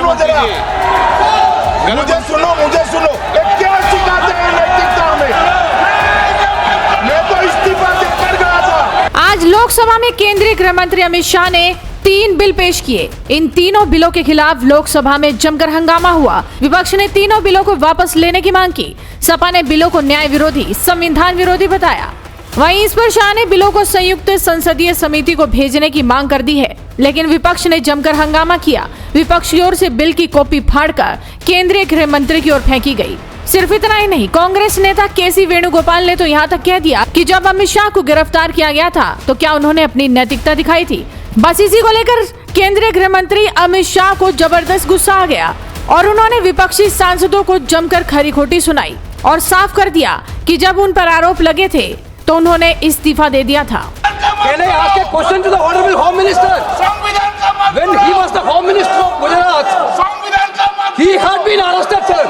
सुनो जरा, मुझे सुनो, क्या सिखाते हैं नैतिकता हमें? मैं तो इस्तीफा देकर गया था। आज लोकसभा में केंद्रीय गृह मंत्री अमित शाह ने 3 बिल पेश किए। इन तीनों बिलों के खिलाफ लोकसभा में जमकर हंगामा हुआ। विपक्ष ने तीनों बिलों को वापस लेने की मांग की। सपा ने बिलों को न्याय विरोधी, संविधान विरोधी बताया। वहीं इस पर शाह ने बिलों को संयुक्त संसदीय समिति को भेजने की मांग कर दी है, लेकिन विपक्ष ने जमकर हंगामा किया। विपक्ष की ओर से बिल की कॉपी फाड़कर केंद्रीय गृह मंत्री की ओर फेंकी गई। सिर्फ इतना ही नहीं, कांग्रेस नेता केसी वेणुगोपाल ने तो यहाँ तक कह दिया कि जब अमित शाह को गिरफ्तार किया गया था तो क्या उन्होंने अपनी नैतिकता दिखाई थी। बस इसी को लेकर केंद्रीय गृह मंत्री अमित शाह को जबरदस्त गुस्सा आ गया और उन्होंने विपक्षी सांसदों को जमकर खरी खोटी सुनाई और साफ कर दिया कि जब उन पर आरोप लगे थे तो उन्होंने इस्तीफा दे दिया था। Can I ask a question to the Honorable Home Minister? When he was the Home Minister of Gujarat, he had been arrested, sir.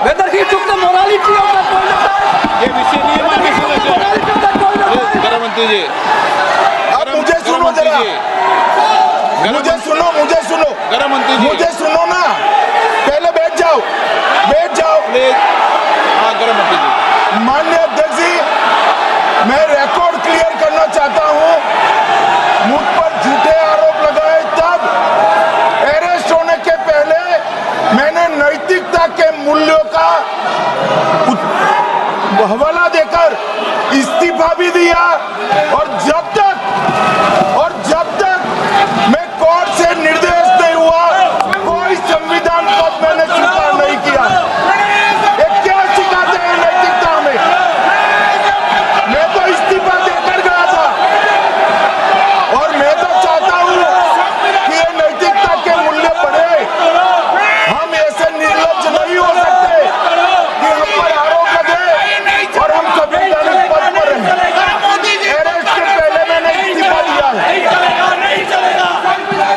Whether he took the morality of that point of time? ये विषय नहीं है मंत्री जी। गृह मंत्री जी, अब मुझे सुनो जरा, मुझे सुनो, गृह मंत्री जी, मुझे सुनो ना, पहले बैठ जाओ। हाँ गृह मंत्री जी। माननीय अध्यक्ष जी, मैं रिकॉर्ड क्लियर करना चाहता हूं। मुझ पर झूठे आरोप लगाए तब अरेस्ट होने के पहले मैंने नैतिकता के मूल्यों का हवाला देकर इस्तीफा भी दिया और जब तक मैं कोर्ट से निर्देश नहीं हुआ कोई संविधान पद मैंने स्वीकार नहीं किया। ये क्या सिखाते हैं नैतिकता हमें? मैं तो इस्तीफा देकर गया था और मैं तो चाहता हूं कि ये नैतिकता के मूल्य बढ़े। हम ऐसे निर्लज्ज नहीं हो सकते कि हम पर आरोप लगे और हम संवैधानिक पद पर रहें। अरेस्ट के पहले मैंने इस्तीफा दिया है।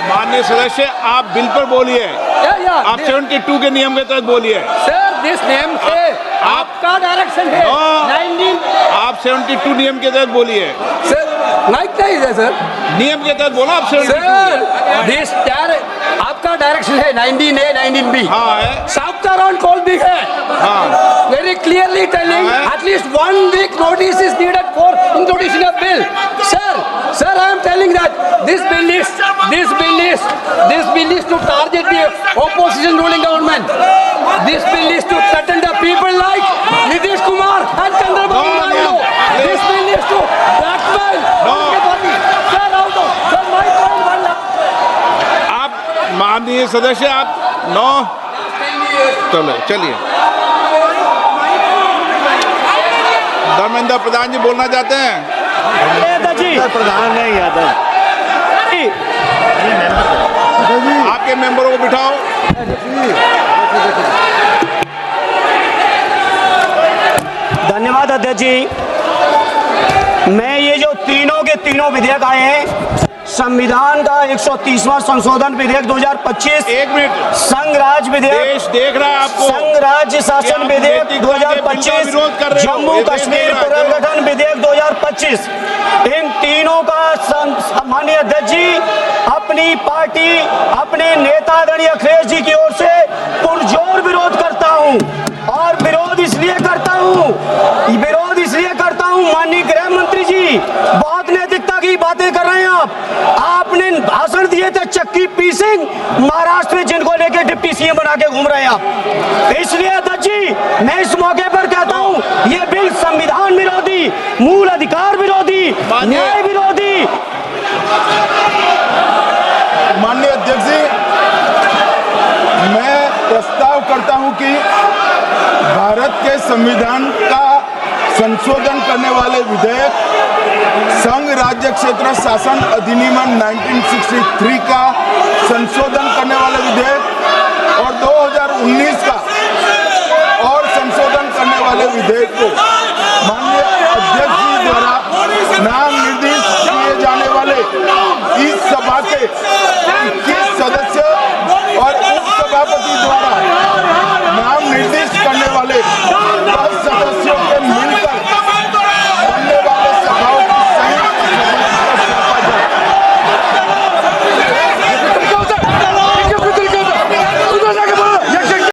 माननीय सदस्य, आप बिल पर बोलिए। आप 72 के नियम के तहत बोलिए। Sir, this name है, आपका डायरेक्शन है। 19 आप 72 नियम के तहत बोलिए। Sir, लाइक नहीं है सर। नियम के तहत बोला आप 72। सर, this आपका डायरेक्शन है 19A, 19B। हाँ है। Chapter on call भी है। हाँ। Very clearly telling at least 1 week notice is needed for introduction of bill. Sir, I am telling that this bill is to target the opposition ruling government. This bill is to threaten the people like Nitish Kumar and Chandrababu Naidu. This bill is to blackmail the party. Sir, out of sir, my point one last. आप माननीय सदस्य, आप 9 चलिए। धर्मेंद्र प्रधान जी बोलना चाहते हैं। प्रधान नहीं यादव, आपके मेंबरों को बिठाओ। धन्यवाद अध्यक्ष जी। मैं ये जो तीनों के तीनों विधेयक आए हैं, संविधान का 130वां संशोधन विधेयक 2025, 1 मिनट, संघ राज्य विधेयक, देश देख रहा है आपको। संघ राज्य शासन विधेयक 2025, जम्मू कश्मीर पुनर्गठन विधेयक 2025, इन तीनों का माननीय अध्यक्ष जी अपनी पार्टी, अपने नेतागण अखिलेश जी की ओर से पुरजोर विरोध करता हूं। और विरोध इसलिए करता हूं माननीय गृह मंत्री जी, बहुत नैतिकता की बातें कर रहे हैं आपने भाषण दिए थे चक्की पी सिंह महाराष्ट्र में, जिनको लेके डिप्टी सीएम बना के घूम रहे हैं आप। इसलिए अध्यक्ष जी, मैं इस मौके पर कहता हूं ये बिल संविधान विरोधी, मूल अधिकार विरोधी, न्याय विरोधी। माननीय अध्यक्ष जी, मैं प्रस्ताव करता हूं कि भारत के संविधान का संशोधन करने वाले विधेयक, संघ राज्य क्षेत्र शासन अधिनियम 1963 का संशोधन करने वाले